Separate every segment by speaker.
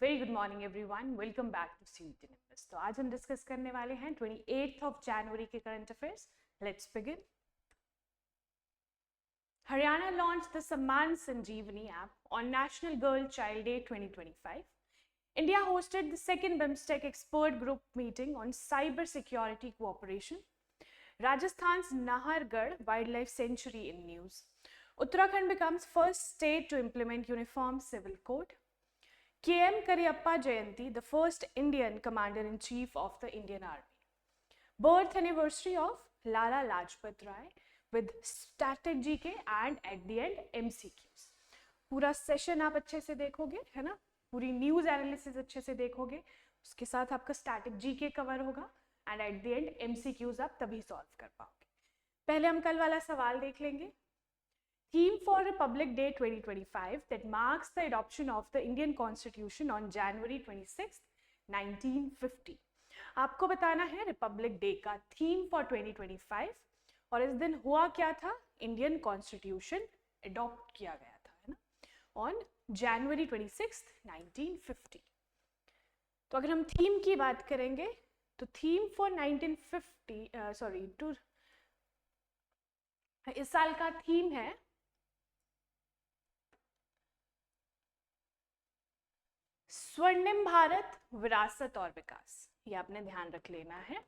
Speaker 1: Very good morning everyone, welcome back to CUT Nimbus. तो आज हम डिस्कस करने वाले हैं 28 जनवरी के current affairs. Let's begin. Haryana launch the Samman Sanjeevani app on national girl child day 2025. India hosted the second BIMSTEC expert group meeting on cyber security cooperation. Rajasthan's Nahargarh Wildlife Sanctuary in news. Uttarakhand becomes first state to implement uniform civil code. K.M. Kariappa Jayanti, the first Indian Commander-in-Chief of the Indian Army. Birth anniversary of Lala Lajpat Rai with static GK and at the end MCQs. पूरा session आप अच्छे से देखोगे, है ना? पूरी news analysis अच्छे से देखोगे, उसके साथ आपका स्टैटिक जीके कवर होगा and at the end MCQs आप तभी सॉल्व कर पाओगे। पहले हम कल वाला सवाल देख लेंगे। Theme for Republic Day 2025 that marks the adoption of the Indian Constitution on January 26, 1950. आपको बताना है रिपब्लिक डे का थीम फॉर 2025 और इस दिन हुआ क्या था? इंडियन कॉन्स्टिट्यूशन अडॉप्ट किया गया था, है ना, ऑन जनवरी 26, 1950। तो अगर हम थीम की बात करेंगे तो थीम फॉर 1950 इस साल का थीम है स्वर्णिम भारत, विरासत और विकास। ये आपने ध्यान रख लेना है।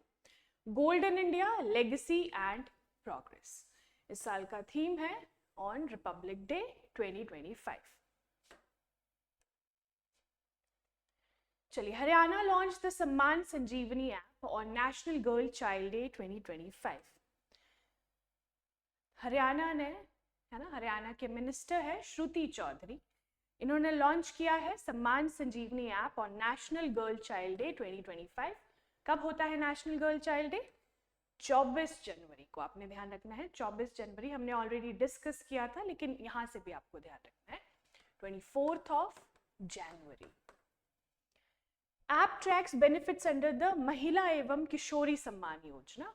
Speaker 1: Golden India, legacy and progress इस साल का थीम है ऑन रिपब्लिक डे 2025। चलिए, Haryana launch the Samman Sanjeevani app on national girl child day 2025। Haryana ने, है ना, हरियाणा के मिनिस्टर है श्रुति चौधरी, इन्होंने लॉन्च किया है Samman Sanjeevani app on national girl child day 2025। कब होता है नेशनल गर्ल चाइल्ड डे? 24 जनवरी को। आपने ध्यान रखना है 24 जनवरी, हमने ऑलरेडी डिस्कस किया था लेकिन यहां से भी आपको ध्यान रखना है 24 जनवरी। App tracks benefits under the महिला एवं किशोरी सम्मान योजना।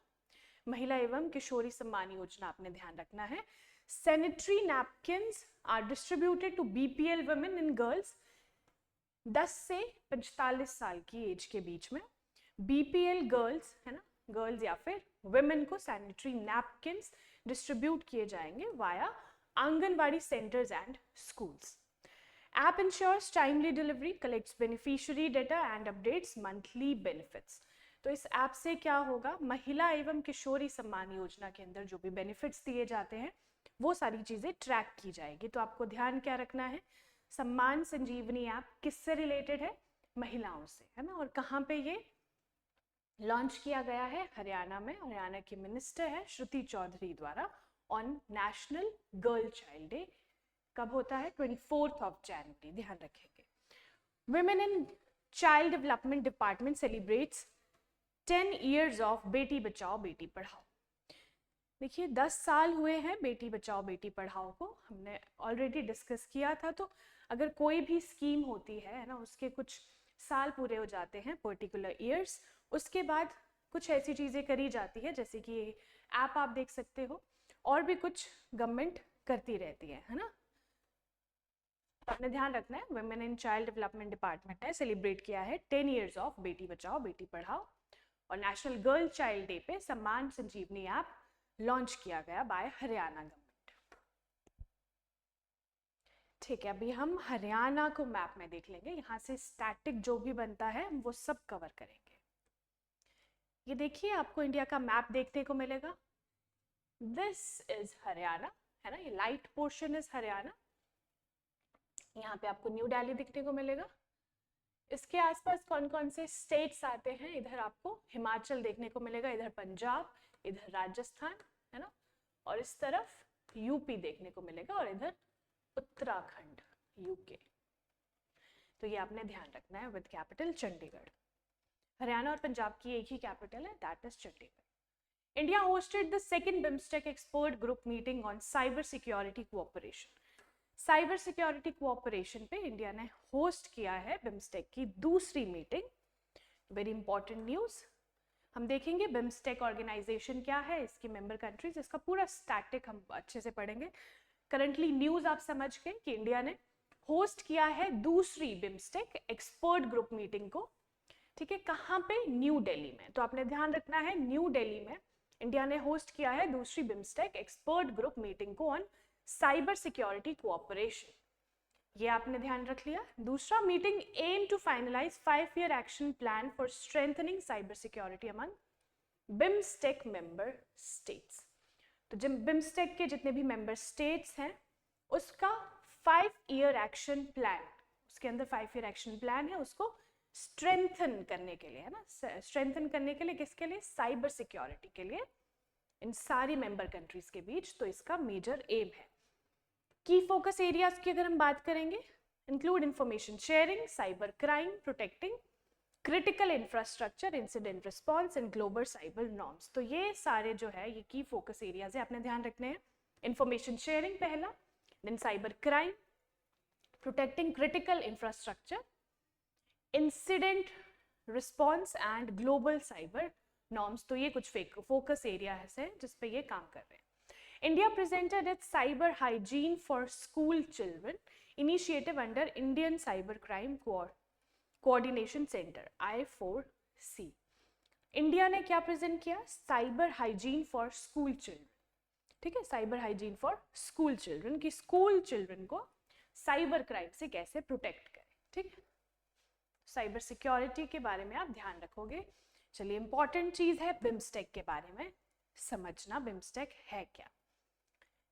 Speaker 1: महिला एवं किशोरी सम्मान योजना आपने ध्यान रखना है। Sanitary napkins are distributed to BPL women and girls 10 से 45 साल की एज के बीच में। BPL गर्ल्स, है ना, गर्ल्स या फिर women को सैनिटरी नैपकिन्स डिस्ट्रीब्यूट किए जाएंगे via anganwadi centres and schools. App ensures timely delivery, collects beneficiary data and updates monthly benefits. तो इस ऐप से क्या होगा? महिला एवं किशोरी सम्मान योजना के अंदर जो भी बेनिफिट्स दिए जाते हैं वो सारी चीजें ट्रैक की जाएगी। तो आपको ध्यान क्या रखना है? सम्मान संजीवनी ऐप किससे रिलेटेड है? महिलाओं से, है ना। और कहाँ पे ये लॉन्च किया गया है? हरियाणा में। हरियाणा के मिनिस्टर है श्रुति चौधरी द्वारा on national girl child day. कब होता है? 24 जनवरी, ध्यान रखेंगे। Women in Child Development Department celebrates 10 years of Beti Bachao Beti Padhao. देखिए 10 साल हुए हैं बेटी बचाओ बेटी पढ़ाओ को, हमने ऑलरेडी डिस्कस किया था। तो अगर कोई भी स्कीम होती है ना, उसके कुछ साल पूरे हो जाते हैं, पर्टिकुलर ईयर्स, उसके बाद कुछ ऐसी चीज़ें करी जाती है, जैसे कि ऐप आप देख सकते हो, और भी कुछ गवर्नमेंट करती रहती है ना। आपने ध्यान रखना है, women in child development department ने सेलिब्रेट किया है 10 years ऑफ बेटी बचाओ बेटी पढ़ाओ, और नेशनल गर्ल चाइल्ड डे पे सम्मान संजीवनी ऐप लॉन्च किया गया बाय हरियाणा गवर्नमेंट। ठीक है, अभी हम हरियाणा को मैप में देख लेंगे। यहाँ से स्टैटिक जो भी बनता है हम वो सब कवर करेंगे। ये देखिए, आपको इंडिया का मैप देखने को मिलेगा। दिस इज हरियाणा, है ना, ये लाइट पोर्शन इज हरियाणा। यहाँ पे आपको न्यू दिल्ली दिखने को मिलेगा। इसके आसपास कौन कौन से स्टेट्स आते हैं? इधर आपको हिमाचल देखने को मिलेगा, इधर पंजाब, इधर राजस्थान, है ना, और इस तरफ यूपी देखने को मिलेगा, और इधर उत्तराखंड, यूके। तो ये आपने ध्यान रखना है, विद कैपिटल चंडीगढ़। हरियाणा और पंजाब की एक ही कैपिटल है, that is Chandigarh. India hosted the second BIMSTEC expert group meeting on cyber security cooperation. Cyber security cooperation पे इंडिया ने होस्ट किया है बिम्स्टेक की दूसरी मीटिंग। Very important news. हम देखेंगे बिम्स्टेक ऑर्गेनाइजेशन क्या है, इसकी मेंबर कंट्रीज, इसका पूरा स्टैटिक हम अच्छे से पढ़ेंगे। करंटली न्यूज आप समझ गए कि इंडिया ने होस्ट किया है दूसरी बिम्स्टेक एक्सपर्ट ग्रुप मीटिंग को, ठीक है, कहाँ पे, न्यू दिल्ली में। तो आपने ध्यान रखना है न्यू दिल्ली में इंडिया ने होस्ट किया है दूसरी बिम्स्टेक एक्सपर्ट ग्रुप मीटिंग को ऑन साइबर सिक्योरिटी कोऑपरेशन, ये आपने ध्यान रख लिया। दूसरा, meeting aim to finalize 5-year action plan for strengthening cyber security among BIMSTEC member states. तो जब बिम्स्टेक के जितने भी मेंबर स्टेट्स हैं उसका 5-year एक्शन प्लान, उसके अंदर 5-year एक्शन प्लान है, उसको स्ट्रेंथन करने के लिए, है ना, स्ट्रेंथन करने के लिए, किसके लिए, साइबर सिक्योरिटी के लिए इन सारी मेंबर कंट्रीज के बीच। तो इसका मेजर एम है। की फोकस एरियाज की अगर हम बात करेंगे, include information sharing, cyber crime, protecting critical infrastructure, incident response and global cyber norms. तो ये सारे जो है ये की फोकस एरियाज है, आपने ध्यान रखने हैं। इंफॉर्मेशन शेयरिंग पहला, then cyber crime, protecting critical infrastructure, incident response and global cyber norms. तो ये कुछ फोकस एरियाज है जिस पे ये काम कर रहे हैं। India presented its cyber hygiene for school children initiative under Indian Cybercrime Coordination Center I4C। India ने क्या प्रेजेंट किया, cyber hygiene for school children, ठीक है, cyber hygiene for school children, कि स्कूल चिल्ड्रन को साइबर क्राइम से कैसे protect करें, ठीक है। साइबर सिक्योरिटी के बारे में आप ध्यान रखोगे। चलिए, इंपॉर्टेंट चीज है बिम्स्टेक के बारे में समझना, बिम्स्टेक है क्या।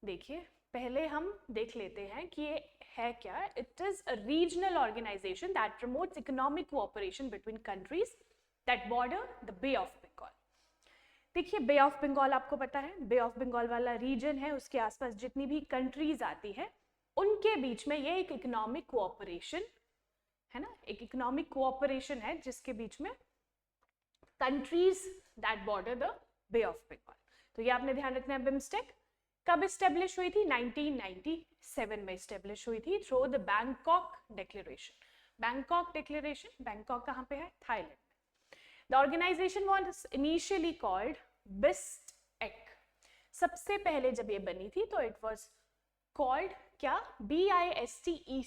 Speaker 1: देखिए, पहले हम देख लेते हैं कि ये है क्या। It is a regional organization that promotes economic cooperation between countries that border the Bay of Bengal. देखिए, बे ऑफ बंगाल आपको पता है, बे ऑफ बंगाल वाला रीजन है, उसके आसपास जितनी भी कंट्रीज आती है उनके बीच में ये एक इकोनॉमिक कोऑपरेशन है ना, एक इकोनॉमिक कोऑपरेशन है जिसके बीच में countries that border the Bay of Bengal. तो ये आपने ध्यान रखना है। बिम्स्टेक कब इस्टेब्लिश हुई थी, 1997 में इस्टेब्लिश हुई थी through the Bangkok declaration. Bangkok declaration, Bangkok कहाँ पे है, थाईलैंड में। The organisation was initially called BISTEC. सबसे पहले जब ये बनी थी तो इट वाज कॉल्ड क्या, BISTEC।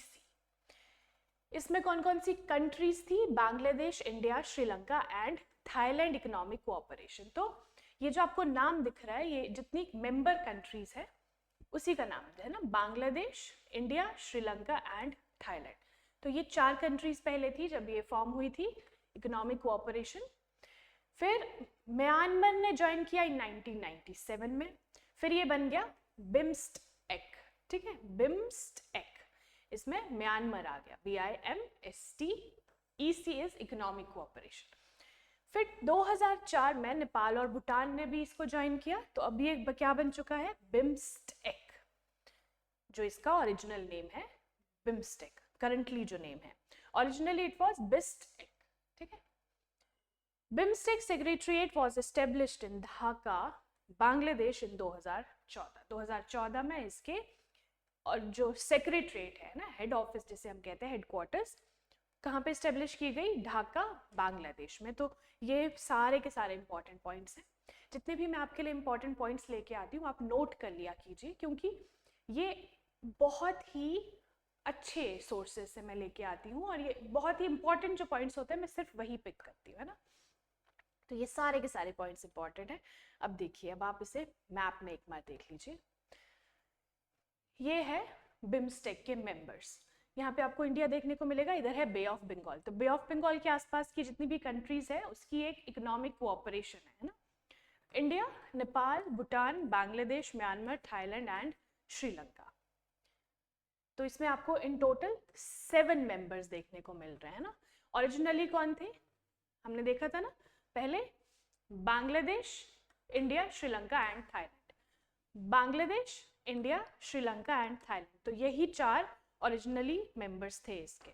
Speaker 1: इसमें कौन कौन सी कंट्रीज थी, Bangladesh, India, Sri Lanka and Thailand economic cooperation. तो ये जो आपको नाम दिख रहा है, ये जितनी मेंबर कंट्रीज है उसी का नाम है ना, Bangladesh, India, Sri Lanka and Thailand. तो ये 4 कंट्रीज पहले थी जब ये फॉर्म हुई थी इकोनॉमिक कोऑपरेशन। फिर म्यांमार ने ज्वाइन किया इन 1997 में, फिर ये बन गया बिम्स्टेक, ठीक है, बिम्स्टेक। इसमें म्यांमार आ गया, BIMSTEC इज इकोनॉमिक कोऑपरेशन। फिर 2004 में नेपाल और भूटान ने भी इसको ज्वाइन किया, तो अभी एक क्या बन चुका है, बिम्स्टेक, जो इसका ओरिजिनल नेम है बिम्स्टेक। करंटली जो नेम है, ओरिजिनली इट वाज बिस्टेक, ठीक है। BIMSTEC secretariat was established in Dhaka, Bangladesh in 2014 में इसके, और जो सेक्रेटरीट है ना, हेड ऑफिस जिसे हम कहते हैं, हेडक्वार्टर्स, कहाँ पे स्टेब्लिश की गई, ढाका, बांग्लादेश में। तो ये सारे के सारे इंपॉर्टेंट पॉइंट्स हैं। जितने भी मैं आपके लिए इंपॉर्टेंट पॉइंट्स लेके आती हूँ आप नोट कर लिया कीजिए, क्योंकि ये बहुत ही अच्छे सोर्सेज से मैं लेके आती हूँ और ये बहुत ही इंपॉर्टेंट जो पॉइंट्स होते हैं मैं सिर्फ वही पिक करती हूँ, है ना। तो ये सारे के सारे पॉइंट्स इंपॉर्टेंट हैं। अब देखिए, अब आप इसे मैप में एक बार देख लीजिए। ये है बिम्स्टेक के मेंबर्स। यहाँ पे आपको इंडिया देखने को मिलेगा, इधर है बे ऑफ बंगाल। तो बे ऑफ बंगाल के आसपास की जितनी भी कंट्रीज है उसकी एक इकोनॉमिक कोऑपरेशन है ना, India, Nepal, Bhutan, Bangladesh, Myanmar, Thailand and Sri Lanka. तो इसमें आपको इन टोटल 7 मेंबर्स देखने को मिल रहे हैं ना। ओरिजिनली कौन थे, हमने देखा था ना पहले, Bangladesh, India, Sri Lanka and Thailand. Bangladesh, India, Sri Lanka and Thailand, तो यही 4 ओरिजिनली मेंबर्स थे इसके,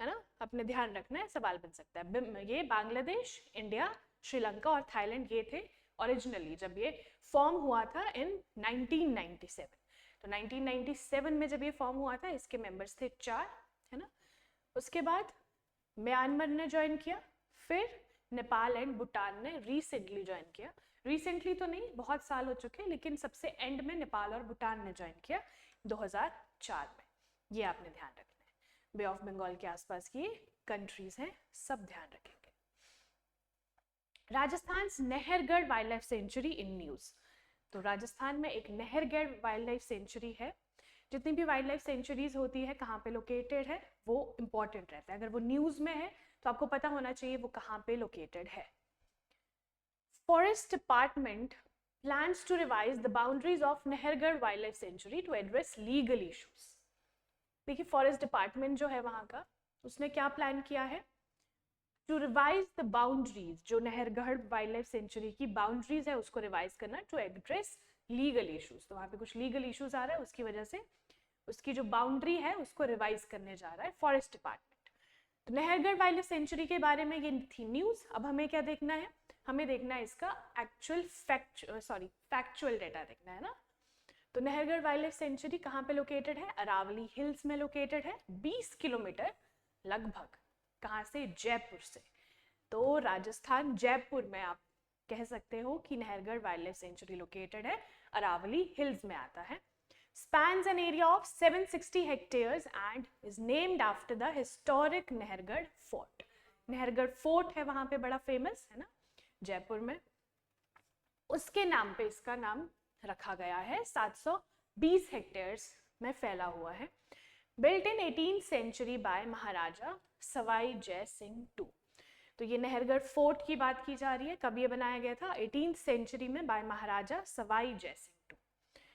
Speaker 1: है ना। अपने ध्यान रखना है, सवाल बन सकता है। ये बांग्लादेश, इंडिया, श्रीलंका और थाईलैंड ये थे ओरिजिनली जब ये फॉर्म हुआ था इन 1997। तो 1997 में जब ये फॉर्म हुआ था इसके मेंबर्स थे 4, है ना। उसके बाद म्यांमार ने ज्वाइन किया, फिर नेपाल एंड भूटान ने रिसेंटली ज्वाइन किया। रिसेंटली तो नहीं, बहुत साल हो चुके, लेकिन सबसे एंड में नेपाल और भूटान ने ज्वाइन किया 2004 में। ये आपने ध्यान रखना है। बे ऑफ बंगाल के आसपास की कंट्रीज हैं, सब ध्यान रखेंगे। Rajasthan Nahargarh wild life sanctuary in news. तो राजस्थान में एक नहरगढ़ वाइल्ड लाइफ सेंचुरी है। जितनी भी वाइल्ड लाइफ सेंचुरीज होती है कहाँ पे लोकेटेड है वो इंपॉर्टेंट रहता है। अगर वो न्यूज में है तो आपको पता होना चाहिए वो कहाँ पे लोकेटेड है। Forest department plans to revise the boundaries of Nahargarh Wildlife Sanctuary to address legal issues। देखिए फॉरेस्ट डिपार्टमेंट जो है वहां का, उसने क्या प्लान किया है, टू रिवाइज द बाउंड्रीज, जो नहरगढ़ वाइल्ड लाइफ सेंचुरी की बाउंड्रीज है उसको रिवाइज करना, टू एड्रेस लीगल इश्यूज। तो वहां पे कुछ लीगल इश्यूज आ रहा है, उसकी वजह से उसकी जो बाउंड्री है उसको रिवाइज करने जा रहा है फॉरेस्ट डिपार्टमेंट। तो नहरगढ़ वाइल्ड लाइफ सेंचुरी के बारे में ये थी न्यूज। अब हमें क्या देखना है, हमें देखना है इसका एक्चुअल फैक्चुअल डेटा देखना है ना। तो नहरगढ़ वाइल्ड लाइफ सेंचुरी कहाँ पे लोकेटेड है, अरावली हिल्स में लोकेटेड है, 20 किलोमीटर लगभग। कहाँ से, जयपुर से। तो राजस्थान जयपुर में आप कह सकते हो कि Nahargarh wild life sanctuary located है, अरावली हिल्स में आता है। spans an area of 760 hectares and is named after the historic Nahargarh fort. Nahargarh fort है वहां पे, बड़ा फेमस है ना जयपुर में, उसके नाम पे इसका नाम रखा गया है। 720 हेक्टेयर्स में फैला हुआ है। Built in 18th century by Maharaja Sawai Jai Singh to. तो ये नहरगढ़ फोर्ट की बात की जा रही है, कब ये बनाया गया था, 18th सेंचुरी में बाय महाराजा सवाई जय सिंह टू।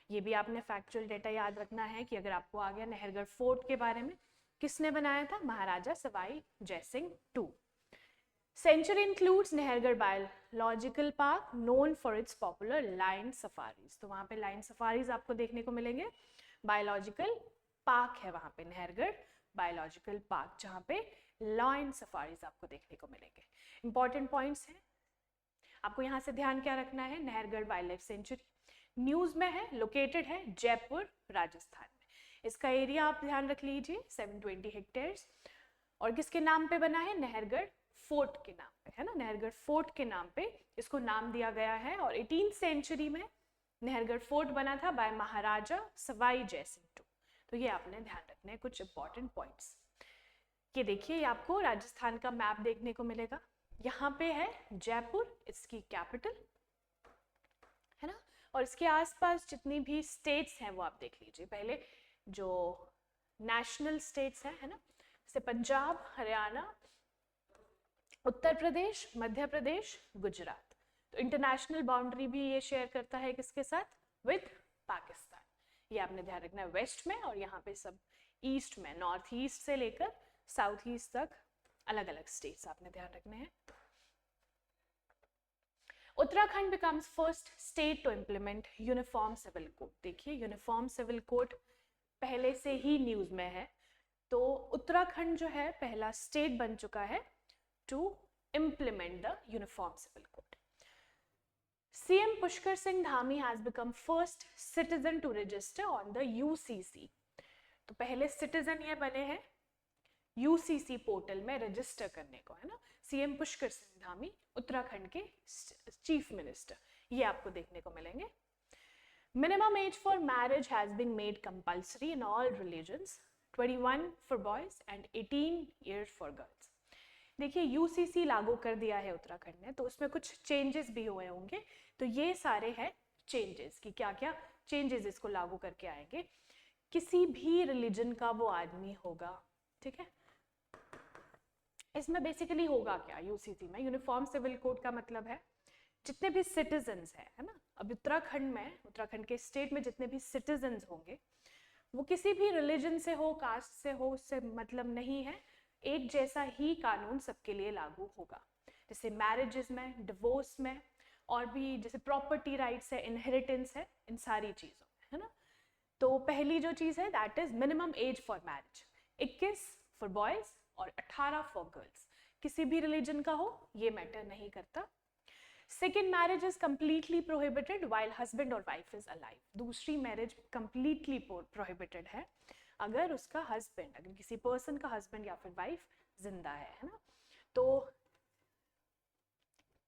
Speaker 1: ये भी आपने फैक्चुअल डेटा याद रखना है कि अगर आपको आ गया नहरगढ़ फोर्ट के बारे में, किसने बनाया था, Maharaja Sawai Jai Singh two. Sanctuary includes Nahargarh Biological Park, known for its popular lion safaris। तो वहाँ पे लाइन सफारीज आपको देखने को मिलेंगे। बायोलॉजिकल पार्क है वहाँ पे नहरगढ़ बायोलॉजिकल पार्क, जहाँ पे लाइन सफारीज आपको देखने को मिलेंगे। इंपॉर्टेंट पॉइंट्स हैं, आपको यहाँ से ध्यान क्या रखना है, Nahargarh wild life sanctuary news में है, लोकेटेड है जयपुर राजस्थान में। इसका एरिया आप ध्यान रख लीजिए 720 हेक्टेयर्स, और किसके नाम पे बना है, नहरगढ़ फोर्ट के नाम पे है ना। नहरगढ़ फोर्ट के नाम पे इसको नाम दिया गया है। और 18th सेंचुरी में नहरगढ़ फोर्ट बना था बाय महाराजा सवाई जय सिंह टू। तो ये आपने ध्यान रखने हैं कुछ इंपॉर्टेंट पॉइंट्स। ये देखिए, ये आपको राजस्थान का मैप देखने को मिलेगा। यहाँ पे है जयपुर, इसकी कैपिटल है ना, और इसके आसपास जितनी भी स्टेट्स हैं वो आप देख लीजिए। पहले जो नेशनल स्टेट्स हैं है ना, जैसे पंजाब, हरियाणा, उत्तर प्रदेश, मध्य प्रदेश, गुजरात। तो इंटरनेशनल बाउंड्री भी ये शेयर करता है किसके साथ, विद पाकिस्तान। ये आपने ध्यान रखना है वेस्ट में, और यहाँ पे सब ईस्ट में, नॉर्थ ईस्ट से लेकर साउथ ईस्ट तक अलग अलग स्टेट्स आपने ध्यान रखने हैं। Uttarakhand becomes first state to implement uniform civil code. देखिए यूनिफॉर्म सिविल कोड पहले से ही न्यूज में है, तो उत्तराखंड जो है पहला स्टेट बन चुका है to implement the uniform civil code। CM Pushkar Singh Dhami has become first citizen to register on the UCC। तो पहले सिटीजन ये बने हैं UCC पोर्टल में रजिस्टर करने को, है ना। CM पुष्कर सिंह धामी उत्तराखंड के चीफ मिनिस्टर, ये आपको देखने को मिलेंगे। Minimum age for marriage has been made compulsory in all religions, 21 for boys and 18 years for girls। देखिए यूसीसी लागू कर दिया है उत्तराखंड ने, तो उसमें कुछ चेंजेस भी हुए होंगे। तो ये सारे हैं चेंजेस कि क्या क्या चेंजेस इसको लागू करके आएंगे। किसी भी रिलीजन का वो आदमी होगा, ठीक है। इसमें बेसिकली होगा क्या, यूसीसी में यूनिफॉर्म सिविल कोड का मतलब है जितने भी सिटीजन्स हैं, है ना। अब उत्तराखंड में, उत्तराखंड के स्टेट में जितने भी सिटीजन्स होंगे वो किसी भी रिलीजन से हो, कास्ट से हो, उससे मतलब नहीं है, एक जैसा ही कानून सबके लिए लागू होगा। जैसे मैरिजेस में, डिवोर्स में, और भी जैसे प्रॉपर्टी राइट्स है, इनहेरिटेंस है, इन सारी चीज़ों में, है ना। तो पहली जो चीज़ है that is minimum age for marriage 21 for boys और 18 फॉर गर्ल्स। किसी भी रिलीजन का हो ये मैटर नहीं करता। Second, marriage is completely prohibited while husband और वाइफ इज अलाइव। दूसरी मैरिज कंप्लीटली प्रोहिबिटेड है अगर उसका हस्बैंड, अगर किसी पर्सन का हस्बैंड या फिर वाइफ जिंदा है ना। तो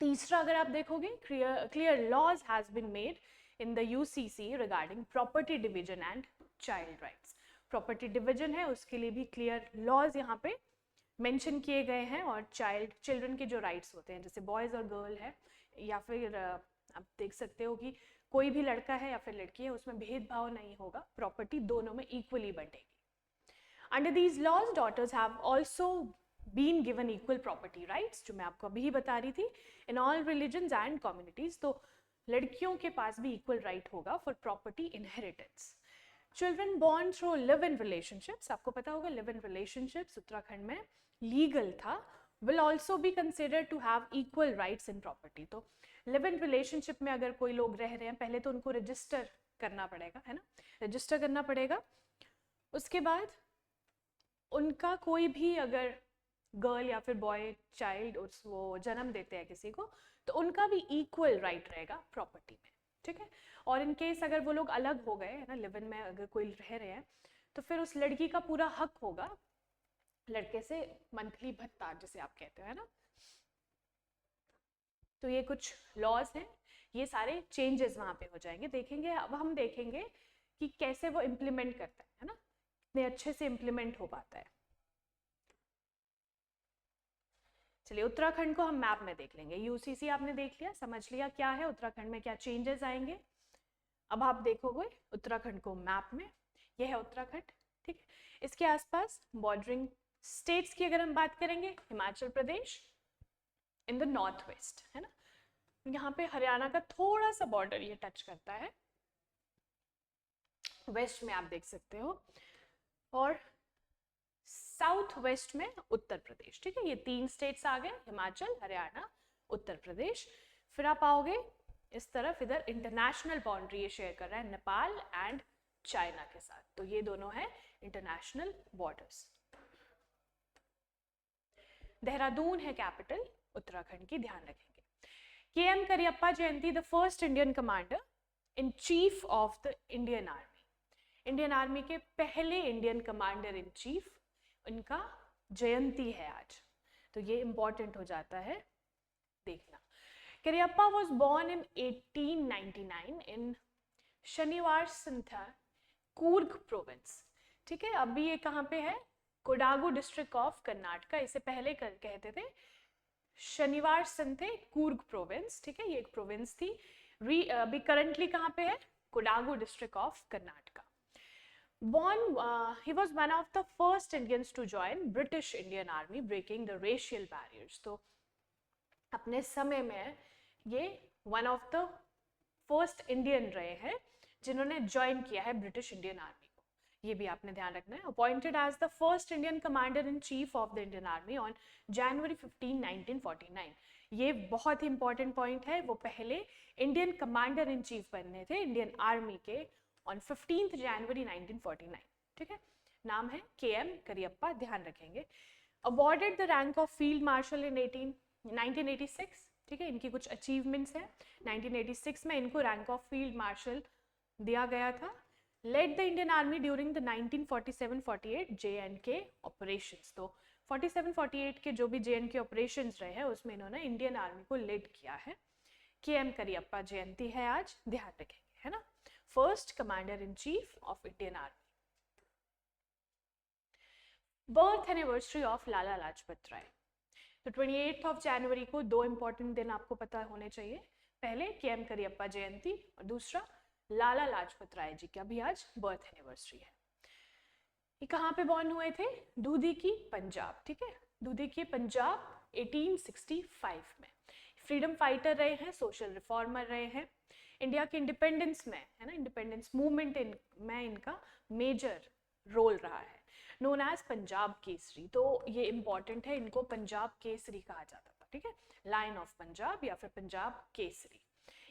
Speaker 1: तीसरा अगर आप देखोगे, clear laws has been made in the UCC regarding property division and child rights. Property division है उसके लिए भी क्लियर लॉज यहाँ पे मेंशन किए गए हैं, और चिल्ड्रन के जो राइट्स होते हैं जैसे बॉयज़ और गर्ल है, या फिर आप देख सकते हो कि कोई भी लड़का है या फिर लड़की है उसमें भेदभाव नहीं होगा, प्रॉपर्टी दोनों में इक्वली बंटेगी। Under these laws daughters have also been given equal property rights, जो मैं आपको अभी ही बता रही थी, in all religions and communities. तो लड़कियों के पास भी इक्वल राइट होगा for property inheritance. Children born through live in relationships, आपको पता होगा लिव इन रिलेशनशिप्स उत्तराखंड में लीगल था, will also be consider to have equal rights in property. तो लिव इन रिलेशनशिप में अगर कोई लोग रह रहे हैं, पहले तो उनको रजिस्टर करना पड़ेगा, है ना, रजिस्टर करना पड़ेगा। उसके बाद उनका कोई भी अगर गर्ल या फिर बॉय चाइल्ड वो जन्म देते हैं किसी को, तो उनका भी इक्वल राइट रहेगा प्रॉपर्टी में, ठीक है। और इन केस अगर वो लोग अलग हो गए है ना, लिव इन में अगर कोई रह रहे हैं, तो फिर उस लड़की का पूरा हक होगा लड़के से मंथली भत्ता जिसे आप कहते हो, है ना। तो ये कुछ लॉज हैं, ये सारे चेंजेस वहाँ पे हो जाएंगे, देखेंगे। अब हम देखेंगे कि कैसे वो इम्प्लीमेंट करता है ना, कितने अच्छे से इम्प्लीमेंट हो पाता है। चलिए उत्तराखंड को हम मैप में देख लेंगे। यूसीसी आपने देख लिया, समझ लिया क्या है उत्तराखंड में क्या चेंजेस आएंगे। अब आप देखोगे उत्तराखंड को मैप में, यह है उत्तराखंड, ठीक है। इसके आसपास बॉर्डरिंग स्टेट्स की अगर हम बात करेंगे, Himachal Pradesh in the north west, है ना, यहाँ पे हरियाणा का थोड़ा सा बॉर्डर ये टच करता है, वेस्ट में आप देख सकते हो, और साउथ वेस्ट में उत्तर प्रदेश, ठीक है। ये 3 स्टेट्स आ गए, हिमाचल, हरियाणा, उत्तर प्रदेश। फिर आप आओगे इस तरफ, इधर इंटरनेशनल बाउंड्री ये शेयर कर रहा है नेपाल एंड चाइना के साथ, तो ये दोनों है इंटरनेशनल बॉर्डर्स। देहरादून है कैपिटल उत्तराखंड की, ध्यान रखेंगे। KM. Cariappa Jayanti, the first Indian commander in chief of the Indian army, Indian army के पहले इंडियन कमांडर इन चीफ, इनका जयंती है आज, तो ये इंपॉर्टेंट हो जाता है देखना। करियप्पा वॉज बॉर्न इन 1899 इन शनिवार संथा, कूर्ग प्रोविंस, ठीक है। अभी ये कहाँ पे है, कोडागु डिस्ट्रिक्ट ऑफ कर्नाटका, इसे पहले कहते थे शनिवार संथे कूर्ग प्रोविंस, ठीक है, ये एक प्रोविंस थी। अभी करंटली कहाँ पे है, Kodagu district of Karnataka. Born, he was one of the first Indians to join British Indian Army, breaking the racial barriers. तो अपने समय में ये one of the first Indian रहे हैं जिन्होंने ज्वाइन किया है ब्रिटिश इंडियन आर्मी को, ये भी आपने ध्यान रखना है। Appointed as the first Indian commander in chief of the Indian army on January 15, 1949। ये बहुत ही इंपॉर्टेंट पॉइंट है, वो पहले इंडियन कमांडर इन चीफ बनने थे इंडियन आर्मी के ऑन 15 जनवरी 1949, ठीक है। नाम है के.एम. करियप्पा, ध्यान रखेंगे। Awarded the rank of field marshal in 1986, ठीक है, इनकी कुछ अचीवमेंट्स हैं। 1986 में इनको रैंक ऑफ फील्ड मार्शल दिया गया था। Led the Indian army during the 1947-48 J&K operations, तो 47-48 के जो भी J&K ऑपरेशंस रहे हैं उसमें इन्होंने इंडियन आर्मी को लीड किया है। के.एम. करियप्पा जयंती है आज, ध्यान रखेंगे, है ना, first commander in chief of Indian army. Birth anniversary of Lala Lajpat Rai, तो 28 जनवरी को 2 इंपॉर्टेंट दिन आपको पता होने चाहिए, पहले के.एम. करियप्पा जयंती और दूसरा लाला लाजपत राय जी का भी आज बर्थ एनिवर्सरी है। ये कहाँ पे बॉर्न हुए थे, दूधी की पंजाब, ठीक है, दूधी की पंजाब 1865 में। फ्रीडम फाइटर रहे हैं, सोशल रिफॉर्मर रहे हैं, इंडिया के इंडिपेंडेंस में, है ना, इंडिपेंडेंस मूवमेंट में इनका मेजर रोल रहा है। नोन एज पंजाब केसरी, तो ये इंपॉर्टेंट है, इनको पंजाब केसरी कहा जाता था, ठीक है, लायन ऑफ पंजाब या फिर पंजाब केसरी।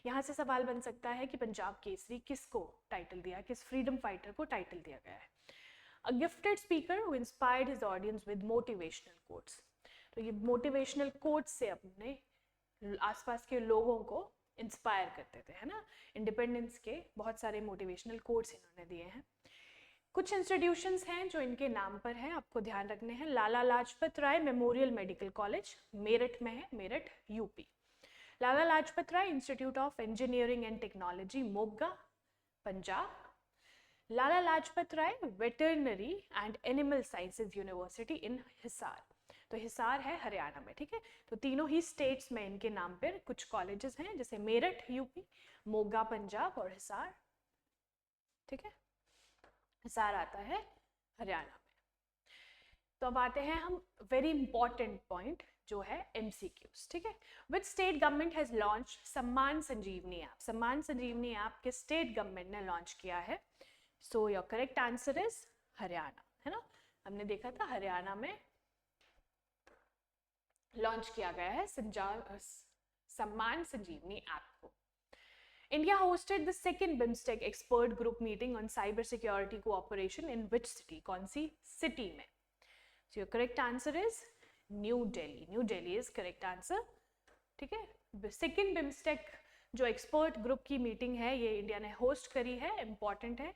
Speaker 1: यहाँ से सवाल बन सकता है कि पंजाब केसरी किसको टाइटल दिया, किस फ्रीडम फाइटर को टाइटल दिया गया है। A gifted speaker who inspired his audience with motivational quotes, तो ये मोटिवेशनल कोट्स से अपने आसपास के लोगों को इंस्पायर करते थे, है ना। इंडिपेंडेंस के बहुत सारे मोटिवेशनल कोट्स इन्होंने दिए हैं। कुछ इंस्टीट्यूशंस हैं जो इनके नाम पर हैं, आपको ध्यान रखने हैं। Lala Lajpat Rai memorial medical college Meerut में है, Meerut UP. Lala Lajpat Rai institute of engineering and technology Moga Punjab. Lala Lajpat Rai veterinary and animal sciences university in Hisar. तो हिसार है हरियाणा में, ठीक है। तो तीनों ही स्टेट्स में इनके नाम पर कुछ कॉलेजेस हैं, जैसे मेरठ यूपी, मोगा पंजाब और हिसार, ठीक है। हिसार आता है हरियाणा में। तो अब आते हैं हम वेरी इंपॉर्टेंट पॉइंट जो है MCQs, ठीक है। Which state government has launch सम्मान संजीवनी ऐप। सम्मान संजीवनी ऐप के स्टेट गवर्नमेंट ने लॉन्च किया है। So your correct answer is Haryana, है ना। हमने देखा था हरियाणा में लॉन्च किया गया है सम्मान संजीवनी ऐप को। India hosted the second BIMSTEC expert group meeting on cyber security cooperation in which city? कौन सी city में? So your correct answer is New Delhi. New Delhi is correct answer. ठीक है। Second BIMSTEC जो expert group की meeting है ये India ने host करी है, important है।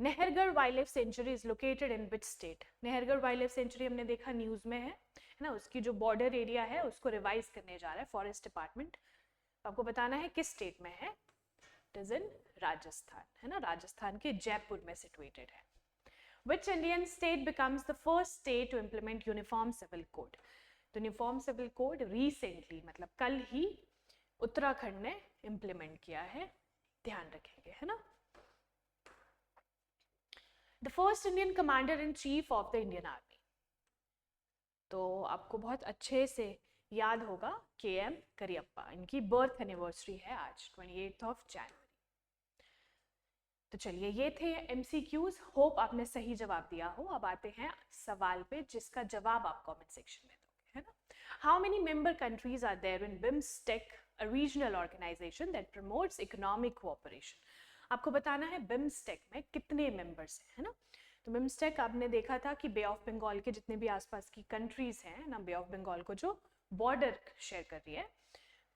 Speaker 1: Nahargarh wild sanctuary is located in which state? Nahargarh wild sanctuary हमने देखा न्यूज में है ना। उसकी जो बॉर्डर एरिया है उसको रिवाइज करने जा रहा है फॉरेस्ट डिपार्टमेंट। आपको बताना है किस स्टेट में है। इट इज इन राजस्थान, है ना। राजस्थान के जयपुर में सिचुएटेड है। Which Indian state becomes the first state to implement uniform civil code? तो यूनिफॉर्म सिविल कोड रिसेंटली मतलब कल ही उत्तराखंड ने इंप्लीमेंट किया है, ध्यान रखेंगे, है ना। The first Indian commander in chief of the Indian army. तो आपको बहुत अच्छे से याद होगा KM करियप्पा। इनकी बर्थ एनिवर्सरी है आज 28 जनवरी। तो चलिए ये थे MCQs। होप आपने सही जवाब दिया हो। अब आते हैं सवाल पे जिसका जवाब आप कमेंट सेक्शन में दोगे, है ना। How many member countries are there in BIMSTEC, a regional organization that promotes economic cooperation? आपको बताना है BIMSTEC में कितने मेंबर्स हैं, है ना। तो BIMSTEC आपने देखा था कि बे ऑफ बंगाल के जितने भी आसपास की कंट्रीज हैं ना, बे ऑफ बंगाल को जो बॉर्डर शेयर कर रही है,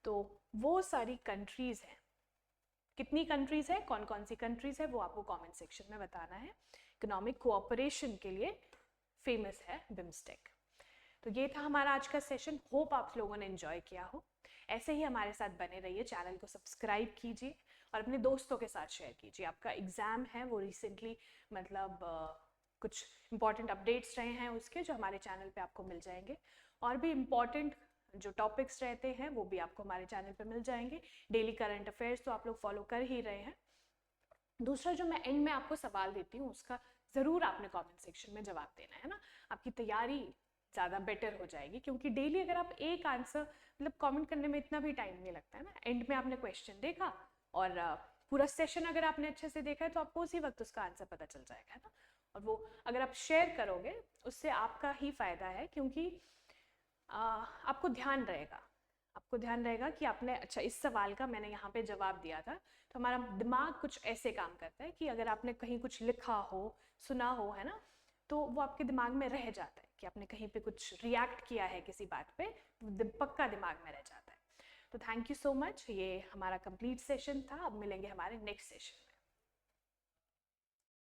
Speaker 1: तो वो सारी कंट्रीज हैं। कितनी कंट्रीज है, कौन कौन सी कंट्रीज है, वो आपको कमेंट सेक्शन में बताना है। इकोनॉमिक कोऑपरेशन के लिए फेमस है BIMSTEC। तो ये था हमारा आज का सेशन। होप आप लोगों ने एंजॉय किया हो। ऐसे ही हमारे साथ बने रहिए, चैनल को सब्सक्राइब कीजिए और अपने दोस्तों के साथ शेयर कीजिए। आपका एग्जाम है वो रिसेंटली मतलब कुछ इंपॉर्टेंट अपडेट्स रहे हैं उसके, जो हमारे चैनल पे आपको मिल जाएंगे। और भी इम्पॉर्टेंट जो टॉपिक्स रहते हैं वो भी आपको हमारे चैनल पे मिल जाएंगे। डेली करंट अफेयर्स तो आप लोग फॉलो कर ही रहे हैं। दूसरा जो मैं एंड में आपको सवाल देती हूँ उसका ज़रूर आपने कमेंट सेक्शन में जवाब देना है ना। आपकी तैयारी ज़्यादा बेटर हो जाएगी, क्योंकि डेली अगर आप एक आंसर मतलब कमेंट करने में इतना भी टाइम नहीं लगता है ना। एंड में आपने क्वेश्चन देखा और पूरा सेशन अगर आपने अच्छे से देखा है तो आपको उसी वक्त उसका आंसर पता चल जाएगा, है ना। और वो अगर आप शेयर करोगे उससे आपका ही फ़ायदा है, क्योंकि आपको ध्यान रहेगा कि आपने अच्छा इस सवाल का मैंने यहाँ पे जवाब दिया था। तो हमारा दिमाग कुछ ऐसे काम करता है कि अगर आपने कहीं कुछ लिखा हो, सुना हो, है ना, तो वो आपके दिमाग में रह जाता है कि आपने कहीं पे कुछ रिएक्ट किया है किसी बात पे, पक्का दिमाग में रह जाता है। तो थैंक यू सो मच। ये हमारा कंप्लीट सेशन था। अब मिलेंगे हमारे नेक्स्ट सेशन में।